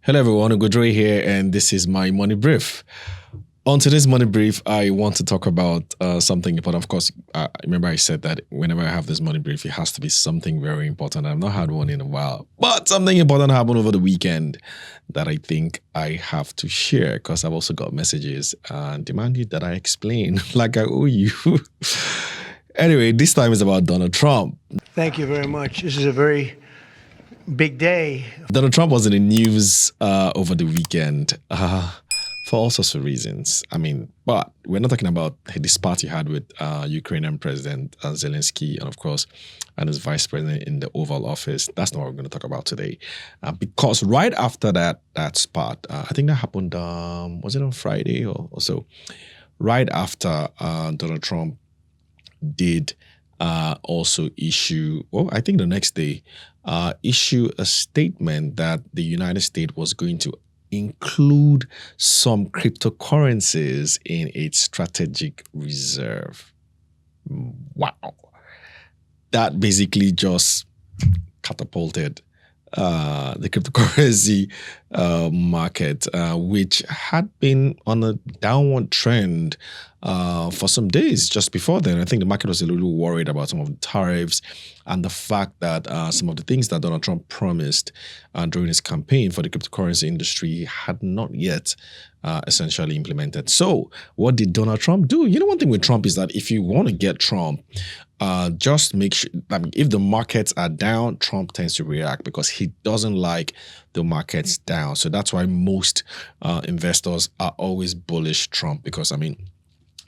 Hello everyone, Ugodre here, and this is my Money Brief. On today's Money Brief, I want to talk about something important. Of course, remember I said that whenever I have this Money Brief, it has to be something very important. I've not had one in a while, but something important happened over the weekend that I think I have to share because I've also got messages demanding that I explain like I owe you. Anyway, this time is about Donald Trump. Thank you very much. This is a very big day. Donald Trump was in the news over the weekend for all sorts of reasons. But we're not talking about this part he had with Ukrainian President Zelensky and, of course, and his vice president in the Oval Office. That's not what we're going to talk about today. Because right after that spot, I think that happened, was it on Friday or so? Right after Donald Trump did also issue, I think the next day, issue a statement that the United States was going to include some cryptocurrencies in its strategic reserve. Wow. That basically just catapulted the cryptocurrency market, which had been on a downward trend for some days just before then. I think the market was a little worried about some of the tariffs and the fact that some of the things that Donald Trump promised during his campaign for the cryptocurrency industry had not yet essentially implemented. So what did Donald Trump do? You know, one thing with Trump is that if you want to get Trump, just make sure, if the markets are down, Trump tends to react because he doesn't like the markets down. So that's why most investors are always bullish Trump because,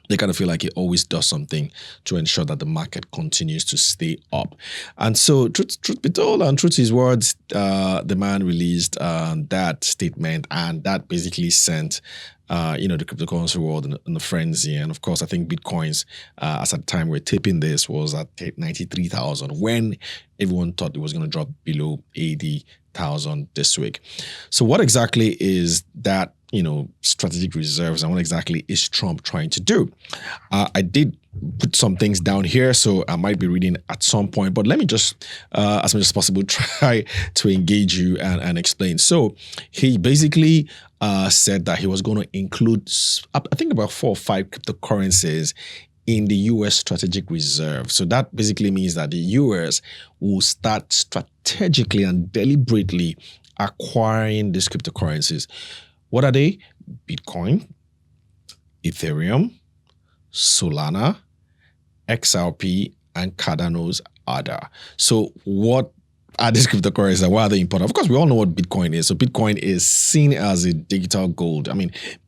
they kind of feel like he always does something to ensure that the market continues to stay up. And so, truth be told, and truth to his words, the man released that statement, and that basically sent the cryptocurrency world in the frenzy. And of course, I think Bitcoins, as at the time we're taping this, was at 93,000 when everyone thought it was going to drop below 80,000 this week. So what exactly is that, strategic reserves, and what exactly is Trump trying to do? I did put some things down here, so I might be reading at some point, but let me just, as much as possible, try to engage you and explain. So he basically said that he was going to include, I think, about 4 or 5 cryptocurrencies in the U.S. strategic reserve. So that basically means that the U.S. will start strategically and deliberately acquiring these cryptocurrencies. What are they? Bitcoin, Ethereum, Solana, XRP, and Cardano's ADA. So what are these cryptocurrencies and why are they important? Of course, we all know what Bitcoin is. So Bitcoin is seen as a digital gold.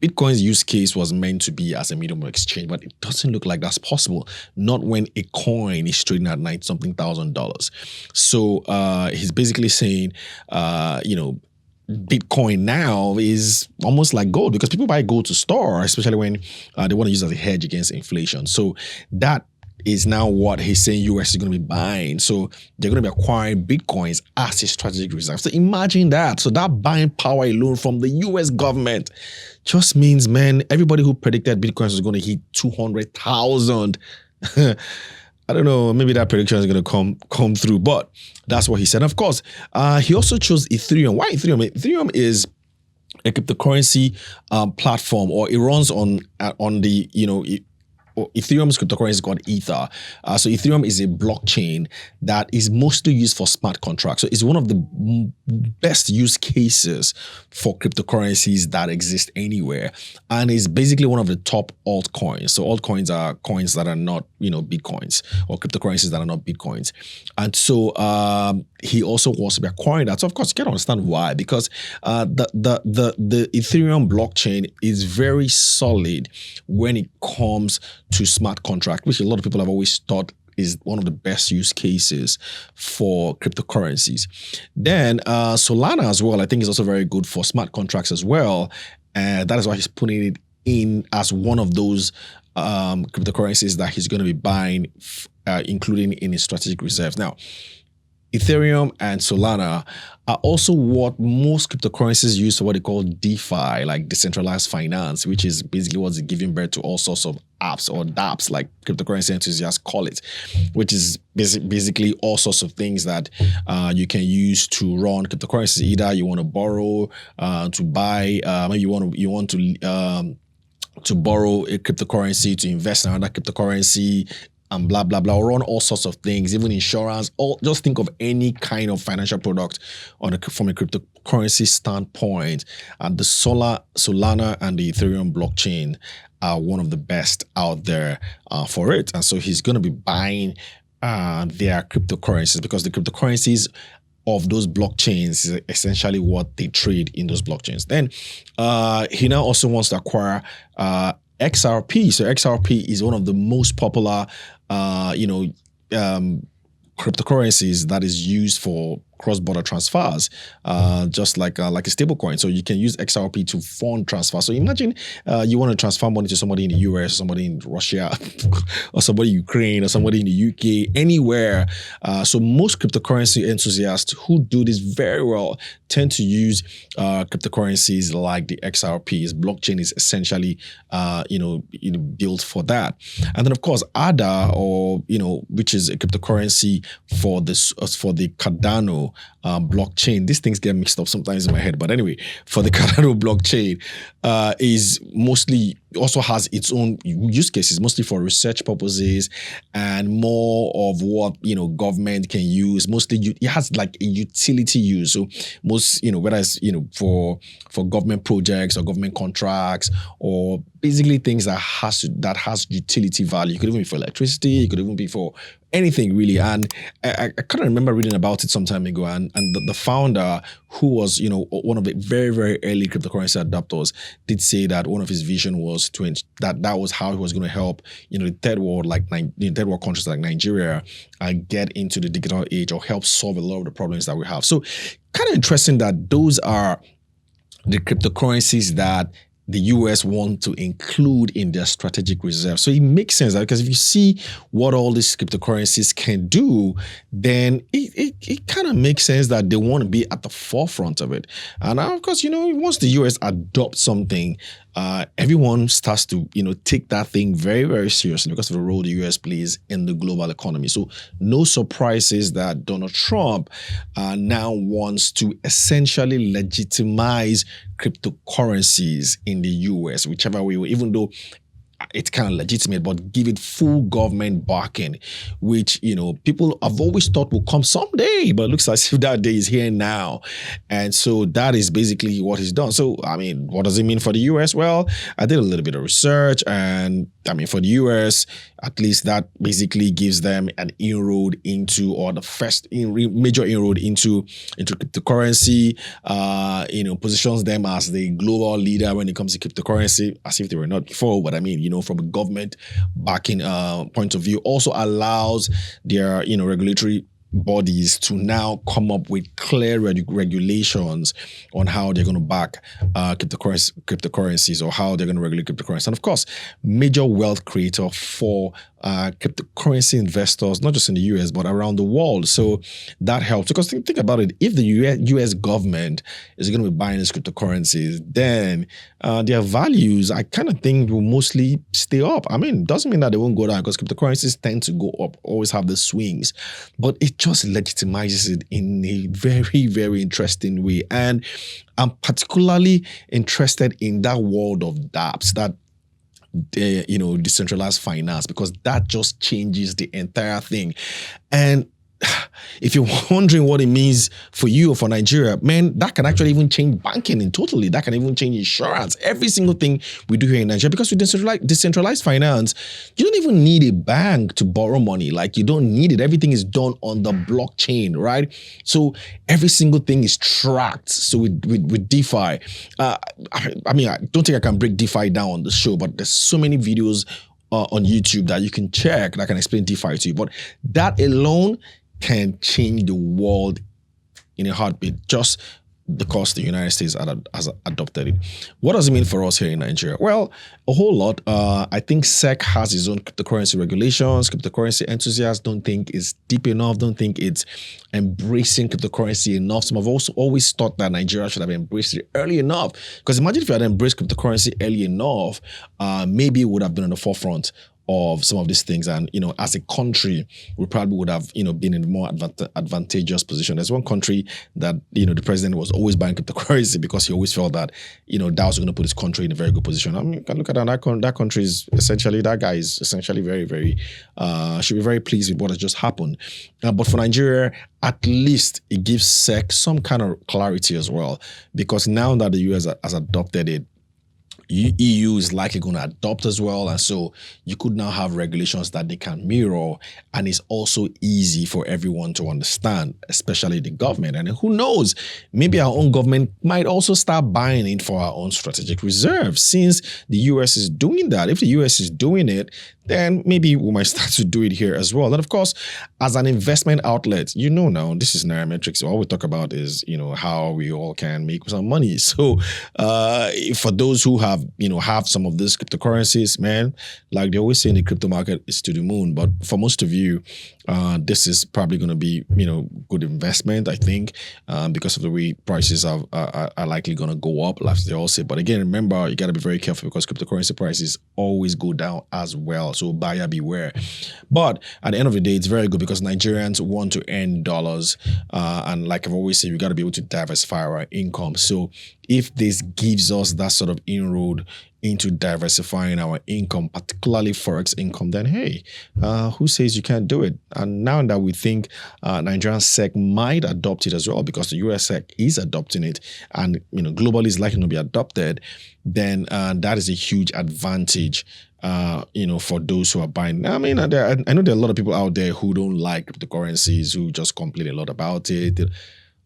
Bitcoin's use case was meant to be as a medium of exchange, but it doesn't look like that's possible. Not when a coin is trading at $90-something thousand. So he's basically saying, Bitcoin now is almost like gold because people buy gold to store, especially when they want to use it as a hedge against inflation. So that is now what he's saying US is going to be buying. So they're going to be acquiring Bitcoins as a strategic reserve. So imagine that. So that buying power alone from the US government just means, man, everybody who predicted Bitcoins was going to hit 200,000. I don't know, maybe that prediction is going to come through, but that's what he said. Of course, he also chose Ethereum. Why Ethereum? Ethereum is a cryptocurrency platform, or it runs on the, Ethereum's cryptocurrency is called Ether. So Ethereum is a blockchain that is mostly used for smart contracts. So it's one of the best use cases for cryptocurrencies that exist anywhere. And it's basically one of the top altcoins. So altcoins are coins that are not, Bitcoins, or cryptocurrencies that are not Bitcoins. And so he also wants to be acquiring that. So of course you can understand why, because the Ethereum blockchain is very solid when it comes to smart contract, which a lot of people have always thought is one of the best use cases for cryptocurrencies. Then Solana as well, I think is also very good for smart contracts as well. And that is why he's putting it in as one of those cryptocurrencies that he's going to be buying, including in his strategic reserves. Now, Ethereum and Solana are also what most cryptocurrencies use for what they call DeFi, like decentralized finance, which is basically what's giving birth to all sorts of apps or dApps, like cryptocurrency enthusiasts call it, which is basically all sorts of things that you can use to run cryptocurrency. Either you want to borrow, to buy, maybe you want to borrow a cryptocurrency, to invest in another cryptocurrency, and blah, blah, blah, or run all sorts of things, even insurance. Just think of any kind of financial product from a cryptocurrency standpoint. And the Solana and the Ethereum blockchain are one of the best out there for it. And so he's going to be buying their cryptocurrencies, because the cryptocurrencies of those blockchains is essentially what they trade in those blockchains. Then he now also wants to acquire XRP. So XRP is one of the most popular, cryptocurrencies that is used for cross-border transfers, just like a stable coin. So you can use XRP to fund transfer. So imagine you want to transfer money to somebody in the US, or somebody in Russia, or somebody in Ukraine, or somebody in the UK, anywhere. So most cryptocurrency enthusiasts who do this very well tend to use cryptocurrencies like the XRPs. Blockchain is essentially built for that. And then of course ADA, which is a cryptocurrency for the Cardano blockchain. These things get mixed up sometimes in my head, but anyway, for the Cardano blockchain, is mostly also has its own use cases, mostly for research purposes and more of what government can use. Mostly it has like a utility use. So most whether it's for government projects or government contracts, or basically things that has utility value. It could even be for electricity. It could even be for anything really. And I kind of remember reading about it some time ago, and the founder, who was one of the very, very early cryptocurrency adopters, did say that one of his vision was that was how he was going to help the third world countries like Nigeria get into the digital age, or help solve a lot of the problems that we have. So kind of interesting that those are the cryptocurrencies that the US want to include in their strategic reserve. So it makes sense, because if you see what all these cryptocurrencies can do, then it kind of makes sense that they want to be at the forefront of it. And of course, once the US adopts something, everyone starts to take that thing very, very seriously, because of the role the US plays in the global economy. So no surprises that Donald Trump now wants to essentially legitimize cryptocurrencies in the US, whichever way, even though it's kind of legitimate, but give it full government backing, which, people have always thought will come someday, but it looks as if that day is here now. And so that is basically what he's done. So, what does it mean for the US? Well, I did a little bit of research, and for the US, at least that basically gives them an inroad into, or the first major inroad into cryptocurrency, positions them as the global leader when it comes to cryptocurrency, as if they were not before. But from a government backing point of view, also allows their regulatory bodies to now come up with clear regulations on how they're going to back cryptocurrencies, or how they're going to regulate cryptocurrency. And of course, major wealth creator for cryptocurrency investors, not just in the US, but around the world. So that helps, because think about it. If the US government is going to be buying these cryptocurrencies, then their values, I kind of think, will mostly stay up. It doesn't mean that they won't go down, because cryptocurrencies tend to go up, always have the swings, but it just legitimizes it in a very, very interesting way. And I'm particularly interested in that world of dApps, that decentralized finance, because that just changes the entire thing. And if you're wondering what it means for you or for Nigeria, man, that can actually even change banking totally. That can even change insurance, every single thing we do here in Nigeria. Because with decentralized finance, you don't even need a bank to borrow money. Like, you don't need it. Everything is done on the blockchain, right? So every single thing is tracked. So with DeFi, I don't think I can break DeFi down on the show, but there's so many videos on YouTube that you can check that can explain DeFi to you. But that alone can change the world in a heartbeat. Just because the United States has adopted it. What does it mean for us here in Nigeria? Well, a whole lot. I think SEC has its own cryptocurrency regulations. Cryptocurrency enthusiasts don't think it's deep enough, don't think it's embracing cryptocurrency enough. Some have also always thought that Nigeria should have embraced it early enough. Because imagine if you had embraced cryptocurrency early enough, maybe it would have been on the forefront of some of these things. And, as a country, we probably would have, been in a more advantageous position. There's one country that, the president was always buying cryptocurrency because he always felt that, that was going to put his country in a very good position. I mean, you can look at that country is essentially, that guy is essentially very, very, should be very pleased with what has just happened. But for Nigeria, at least it gives SEC some kind of clarity as well, because now that the US has adopted it, EU is likely going to adopt as well. And so you could now have regulations that they can mirror. And it's also easy for everyone to understand, especially the government. And who knows, maybe our own government might also start buying it for our own strategic reserves, since the US is doing that. If the US is doing it, then maybe we might start to do it here as well. And of course, as an investment outlet, now this is Nairametrics. So all we talk about is, how we all can make some money. So for those who have some of these cryptocurrencies, man, like they always say in the crypto market, is to the moon. But for most of you, this is probably going to be, good investment, I think, because of the way prices are likely going to go up, like they all say. But again, remember, you got to be very careful because cryptocurrency prices always go down as well. So buyer beware. But at the end of the day, it's very good because Nigerians want to earn dollars. And like I've always said, we got to be able to diversify our income. So if this gives us that sort of inroad into diversifying our income, particularly Forex income, then hey, who says you can't do it? And now that we think Nigerian SEC might adopt it as well, because the US SEC is adopting it, and globally is likely to be adopted, then that is a huge advantage. For those who are buying. I mean, I know there are a lot of people out there who don't like cryptocurrencies, who just complain a lot about it.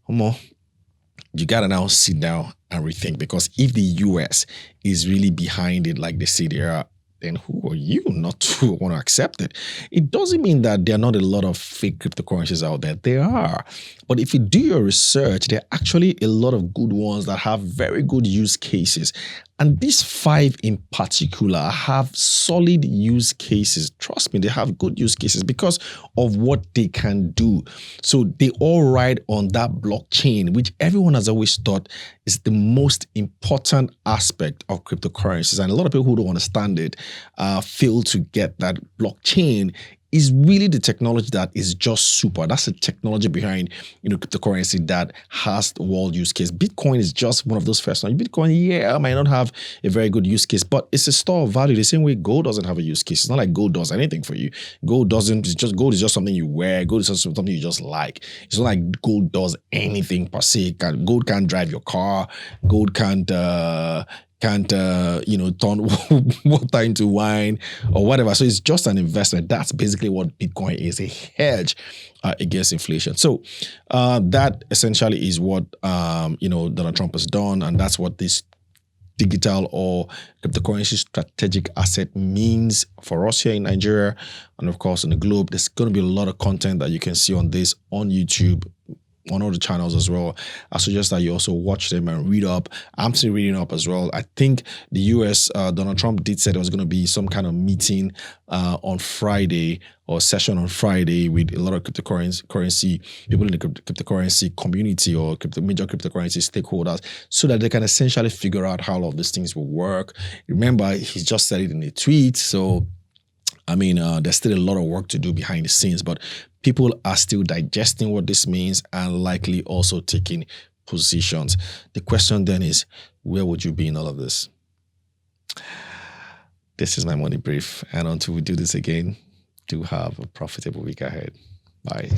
You gotta now sit down and rethink, because if the US is really behind it, like they say they are, then who are you not to want to accept it? It doesn't mean that there are not a lot of fake cryptocurrencies out there. There are. But if you do your research, there are actually a lot of good ones that have very good use cases. And these 5 in particular have solid use cases. Trust me, they have good use cases because of what they can do. So they all ride on that blockchain, which everyone has always thought is the most important aspect of cryptocurrencies. And a lot of people who don't understand it fail to get that blockchain is really the technology that is just super. That's the technology behind, cryptocurrency that has the world use case. Bitcoin is just one of those first ones. Bitcoin, might not have a very good use case, but it's a store of value. The same way gold doesn't have a use case. It's not like gold does anything for you. Gold is just something you wear. Gold is just something you just like. It's not like gold does anything per se. Gold can't drive your car. Gold can't turn water into wine or whatever. So it's just an investment. That's basically what Bitcoin is, a hedge against inflation. So that essentially is what Donald Trump has done, and that's what this digital or cryptocurrency strategic asset means for us here in Nigeria, and of course in the globe. There's going to be a lot of content that you can see on this on YouTube, on all the channels as well. I suggest that you also watch them and read up. I'm still reading up as well. I think the US, Donald Trump did say there was going to be some kind of meeting on Friday, or session on Friday, with a lot of cryptocurrency people in the cryptocurrency community or major cryptocurrency stakeholders, so that they can essentially figure out how all of these things will work. Remember, he just said it in a tweet. So there's still a lot of work to do behind the scenes, but people are still digesting what this means and likely also taking positions. The question then is, where would you be in all of this? This is my morning brief. And until we do this again, do have a profitable week ahead. Bye.